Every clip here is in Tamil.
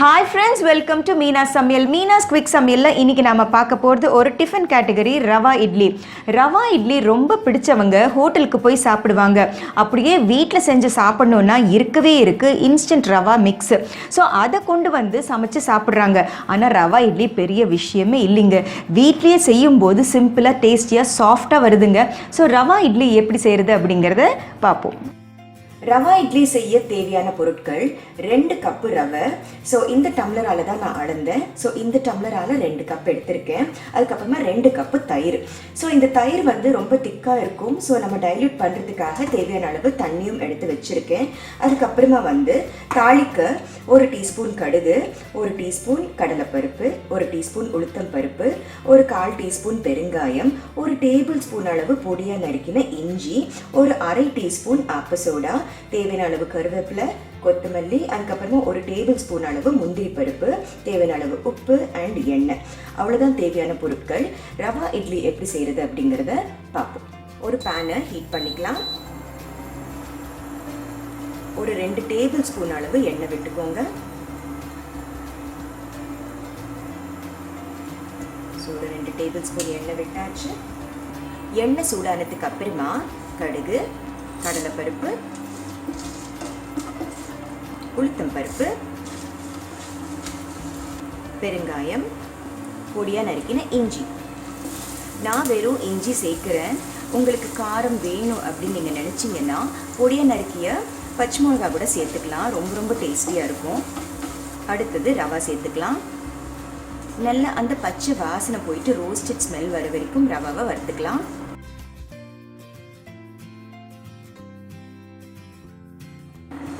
Hi friends, welcome to Meena's Samyal. Meena's Quick Samyalல இன்னைக்கு நாம பார்க்க போறது ஒரு டிஃபன் கேட்டகரி ரவா இட்லி. ரவா இட்லி ரொம்ப பிடிச்சவங்க ஹோட்டலுக்கு போய் சாப்பிடுவாங்க. அப்படியே வீட்டில் செஞ்சு சாப்பிடணும்னா இருக்கவே இருக்கு இன்ஸ்டன்ட் ரவா மிக்ஸ். ஸோ அதை கொண்டு வந்து சமைச்சு சாப்பிட்றாங்க. ஆனால் ரவா இட்லி பெரிய விஷயமே இல்லைங்க. வீட்லேயே செய்யும்போது சிம்பிளாக டேஸ்டியாக சாஃப்டாக வருதுங்க. ஸோ ரவா இட்லி எப்படி செய்கிறது அப்படிங்கிறத பார்ப்போம். ரவா இட்லி செய்ய தேவையான பொருட்கள் 2 கப்பு ரவை. ஸோ இந்த டம்ளரால் தான் நான் அளந்தேன். ஸோ இந்த டம்ளரால் 2 கப் எடுத்திருக்கேன். அதுக்கப்புறமா 2 கப்பு தயிர். ஸோ இந்த தயிர் வந்து ரொம்ப திக்காக இருக்கும். ஸோ நம்ம டைல்யூட் பண்ணுறதுக்காக தேவையான அளவு தண்ணியும் எடுத்து வச்சுருக்கேன். அதுக்கப்புறமா வந்து தாளிக்க 1 டீஸ்பூன் கடுகு, 1 டீஸ்பூன் கடலைப்பருப்பு, 1 டீஸ்பூன் உளுத்தம் பருப்பு, 1/4 டீஸ்பூன் பெருங்காயம், 1 டேபிள் ஸ்பூன் அளவு பொடியாக நறுக்கின இஞ்சி, 1/2 டீஸ்பூன் ஆப்ப சோடா, தேவையான அளவு கருவேப்பிலை, கொத்தமல்லி, அதுக்கப்புறமா 1 டேபிள் ஸ்பூன் அளவு முந்திரி பருப்பு, தேவையான அளவு உப்பு அண்ட் எண்ணெய். அவ்வளோதான் தேவையான பொருட்கள். ரவா இட்லி எப்படி செய்கிறது அப்படிங்கிறத பார்ப்போம். ஒரு பேனை ஹீட் பண்ணிக்கலாம். ஒரு 2 டேபிள் ஸ்பூன் அளவு எண்ணெய் விட்டுக்கோங்க. ஸோ ஒரு 2 டேபிள் ஸ்பூன் எண்ணெய் விட்டாச்சு. எண்ணெய் சூடானதுக்கு அப்புறமா கடுகு, கடலைப்பருப்பு, உளுத்தம் பருப்பு, பெருங்காயம், பொடியாக நறுக்கின இஞ்சி. நான் வெறும் இஞ்சி சேர்க்குறேன். உங்களுக்கு காரம் வேணும் அப்படின்னு நீங்கள் நினச்சிங்கன்னா பொடியாக நறுக்கிய பச்சை மிளகா கூட சேர்த்துக்கலாம். ரொம்ப டேஸ்டியாக இருக்கும். அடுத்தது ரவா சேர்த்துக்கலாம். நல்லா அந்த பச்சை வாசனை போயிட்டு ரோஸ்டட் ஸ்மெல் வர வரைக்கும் ரவாவை வறுத்துக்கலாம்.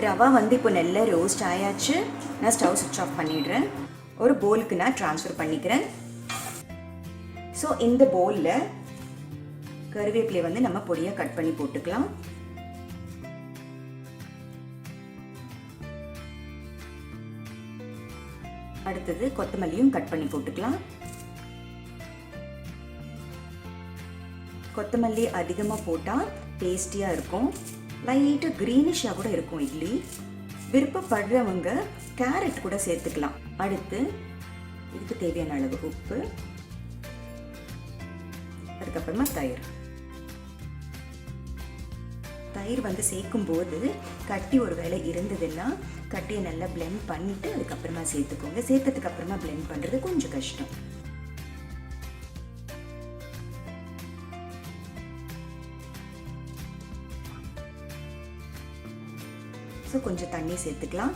ரவா வந்து இப்போ நல்லா ரோஸ்ட் ஆயாச்சு. நான் ஸ்டவ் சுவிட்ச் ஆஃப் பண்ணிடுறேன். ஒரு பவுலுக்கு நான் ட்ரான்ஸ்ஃபர் பண்ணிக்கிறேன். ஸோ இந்த பவுலில் கருவேப்பிலை வந்து நம்ம பொடியாக கட் பண்ணி போட்டுக்கலாம். அடுத்தது கொத்தமல்லியும் கட் பண்ணி போட்டுக்கலாம். கொத்தமல்லி அதிகமாக போட்டால் டேஸ்டியாக இருக்கும். லைட்டாக க்ரீனிஷாக கூட இருக்கும் இட்லி. விருப்பப்படுறவங்க கேரட் கூட சேர்த்துக்கலாம். அடுத்து இதுக்கு தேவையான அளவு உப்பு, அதுக்கப்புறமா தயிர். தயிர் வந்து சேர்க்கும்போது கட்டி ஒரு வேளை இருந்ததுன்னா கட்டியை நல்லா பிளெண்ட் பண்ணிவிட்டு அதுக்கப்புறமா சேர்த்துக்கோங்க. சேர்த்ததுக்கு அப்புறமா பிளெண்ட் பண்ணுறது கொஞ்சம் கஷ்டம். ஸோ கொஞ்சம் தண்ணி சேர்த்துக்கலாம்.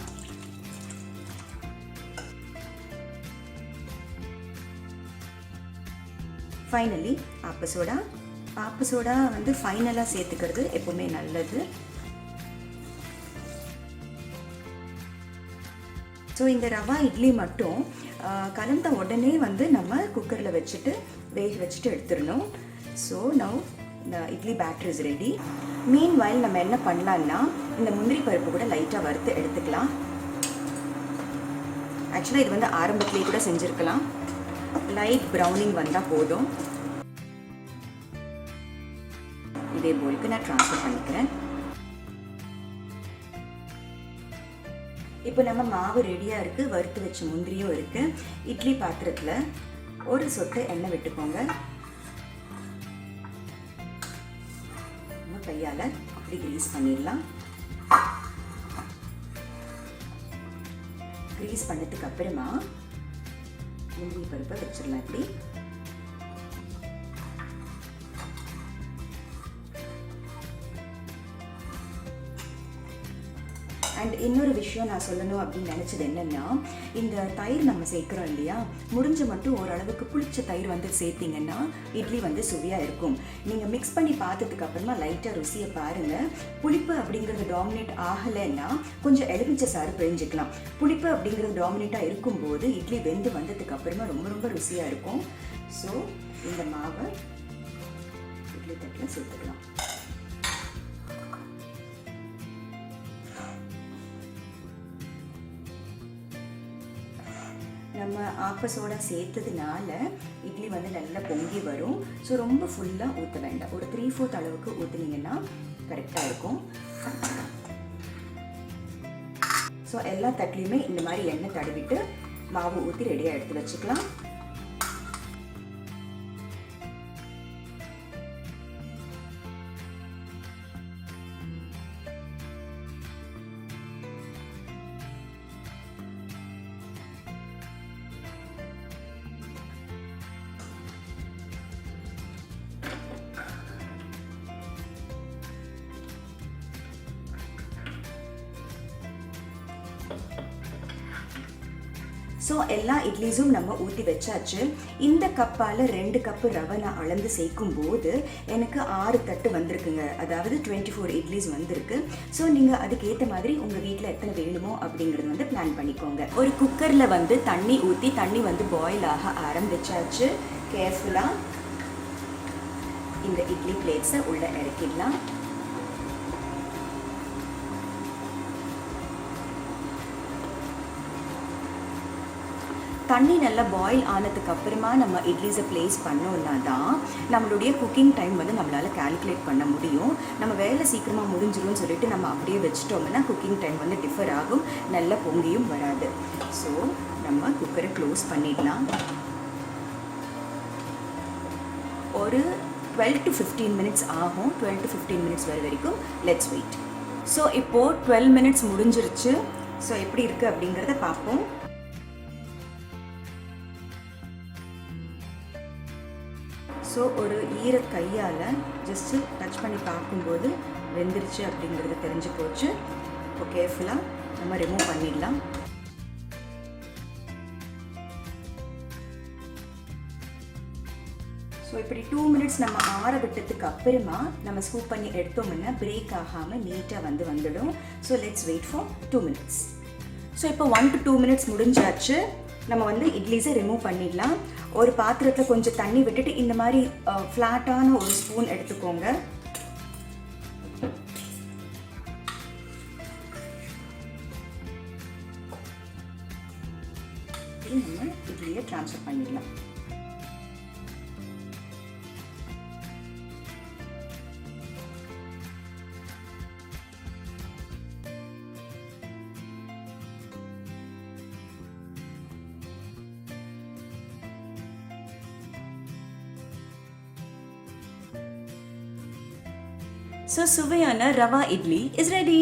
ஃபைனலி ஆப்ப சோடா. ஆப்ப சோடா வந்து ஃபைனலாக சேர்த்துக்கிறது எப்பவுமே நல்லது. ஸோ இந்த ரவா இட்லி மட்டும் கலந்த உடனே வந்து நம்ம குக்கரில் வச்சுட்டு வேக வச்சுட்டு எடுத்துடணும். ஸோ நவ் இந்த இட்லி பேட்டர் இஸ் ரெடி. மீன் வாயில் நம்ம என்ன பண்ணலான்னா இந்த முந்திரி பருப்பு கூட லைட்டாக வறுத்து எடுத்துக்கலாம். ஆக்சுவலாக இது வந்து ஆரம்பத்திலே கூட செஞ்சுருக்கலாம். லைட் ப்ரௌனிங் வந்தால் போதும். இதே போலுக்கு நான் ட்ரான்ஸ்ஃபர் பண்ணிக்கிறேன். இப்போ நம்ம மாவு ரெடியாக இருக்குது. வறுத்து வச்ச முந்திரியும் இருக்குது. இட்லி பாத்திரத்தில் ஒரு சொட்டு எண்ணெய் விட்டுக்கோங்க. கையால் அப்படி கிரீஸ் பண்ணிடலாம். கிரீஸ் பண்ணதுக்கு அப்புறமா முந்திரி பருப்பை வச்சிடலாம். இப்படி அண்ட் இன்னொரு விஷயம் நான் சொல்லணும் அப்படின்னு நினச்சது என்னென்னா, இந்த தயிர் நம்ம சேர்க்குறோம் இல்லையா, முடிஞ்ச மட்டும் ஓரளவுக்கு புளிச்ச தயிர் வந்து சேர்த்திங்கன்னா இட்லி வந்து சுவையாக இருக்கும். நீங்கள் மிக்ஸ் பண்ணி பார்த்ததுக்கு அப்புறமா லைட்டாக ருசியை பாருங்கள். புளிப்பு அப்படிங்கிறது டாமினேட் ஆகலைன்னா கொஞ்சம் எலுமிச்சை சாறு பிழிஞ்சிக்கலாம். புளிப்பு அப்படிங்கிறது டாமினேட்டாக இருக்கும்போது இட்லி வெந்து வந்ததுக்கு அப்புறமா ரொம்ப ருசியாக இருக்கும். ஸோ இந்த மாவை இட்லி தட்டில் சேர்த்துக்கலாம். நம்ம ஆப்ப சோடா சேர்த்ததுனால இட்லி வந்து நல்லா பொங்கி வரும். ஸோ ரொம்ப ஃபுல்லாக ஊற்ற வேண்டாம். ஒரு 3/4 அளவுக்கு ஊற்றுனீங்கன்னா கரெக்டாக இருக்கும். ஸோ எல்லா தட்டிலையுமே இந்த மாதிரி எண்ணெய் தடவிட்டு மாவு ஊற்றி ரெடியாக எடுத்து வச்சுக்கலாம். ஸோ எல்லா இட்லிஸும் நம்ம ஊற்றி வச்சாச்சு. இந்த கப்பால் 2 கப்பு ரவை நான் அளந்து சேர்க்கும் போது எனக்கு 6 தட்டு வந்திருக்குங்க. அதாவது 24 இட்லிஸ் வந்திருக்கு. ஸோ நீங்கள் அதுக்கேற்ற மாதிரி உங்கள் வீட்டில் எத்தனை வேணுமோ அப்படிங்கிறது வந்து பிளான் பண்ணிக்கோங்க. ஒரு குக்கரில் வந்து தண்ணி ஊற்றி தண்ணி வந்து பாயில் ஆக ஆரம்பிச்சாச்சு. கேர்ஃபுல்லாக இந்த இட்லி பிளேட்ஸை உள்ளே இறக்கிடலாம். தண்ணி நல்லா பாயில் ஆனதுக்கு அப்புறமா நம்ம இட்லிஸை ப்ளேஸ் பண்ணோம்னா தான் நம்மளுடைய குக்கிங் டைம் வந்து நம்மளால் கால்குலேட் பண்ண முடியும். நம்ம வேலை சீக்கிரமாக முடிஞ்சிரும்னு சொல்லிட்டு நம்ம அப்படியே வச்சுட்டோம்னா குக்கிங் டைம் வந்து டிஃபர் ஆகும், நல்லா பொங்கியும் வராது. ஸோ நம்ம குக்கரை க்ளோஸ் பண்ணிடலாம். ஒரு 12 to 15 மினிட்ஸ் ஆகும். 12 to 15 மினிட்ஸ் வர வரைக்கும் லெட்ஸ் வெயிட். ஸோ இப்போது 12 மினிட்ஸ் முடிஞ்சிருச்சு. ஸோ எப்படி இருக்குது அப்படிங்கிறத பார்ப்போம். ஸோ ஒரு ஈர கையால் ஜஸ்ட்டு டச் பண்ணி பார்க்கும்போது வெந்துருச்சு அப்படிங்கிறது தெரிஞ்சு போச்சு. இப்போ கேர்ஃபுல்லாக நம்ம ரிமூவ் பண்ணிடலாம். ஸோ இப்படி 2 மினிட்ஸ் நம்ம ஆற விட்டதுக்கு அப்புறமா நம்ம ஸ்கூப் பண்ணி எடுத்தோம்னா பிரேக் ஆகாமல் நீட்டாக வந்துடும். So let's wait for 2 minutes. So இப்போ 1 to 2 மினிட்ஸ் முடிஞ்சாச்சு. நம்ம வந்து இட்லிஸை ரிமூவ் பண்ணிடலாம். ஒரு பாத்திரத்தில் கொஞ்சம் தண்ணி விட்டுட்டு இந்த மாதிரி ஃப்ளாட்டான ஒரு ஸ்பூன் எடுத்துக்கோங்க. நம்ம இட்லியை ட்ரான்ஸ்ஃபர் பண்ணிடலாம். So சுவையான rava idli is ready.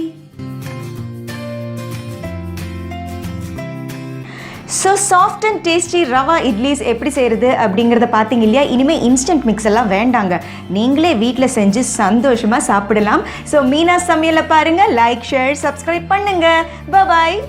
So soft and tasty rava idlis எப்படி செய்கிறது அப்படிங்கிறத பார்த்தீங்க இல்லையா? இனிமேல் இன்ஸ்டன்ட் மிக்ஸ் எல்லாம் வேண்டாங்க, நீங்களே வீட்டில் செஞ்சு சந்தோஷமாக சாப்பிடலாம். ஸோ மீனா சமையலை பாருங்கள், லைக், ஷேர், சப்ஸ்கிரைப் பண்ணுங்கள். பாய்.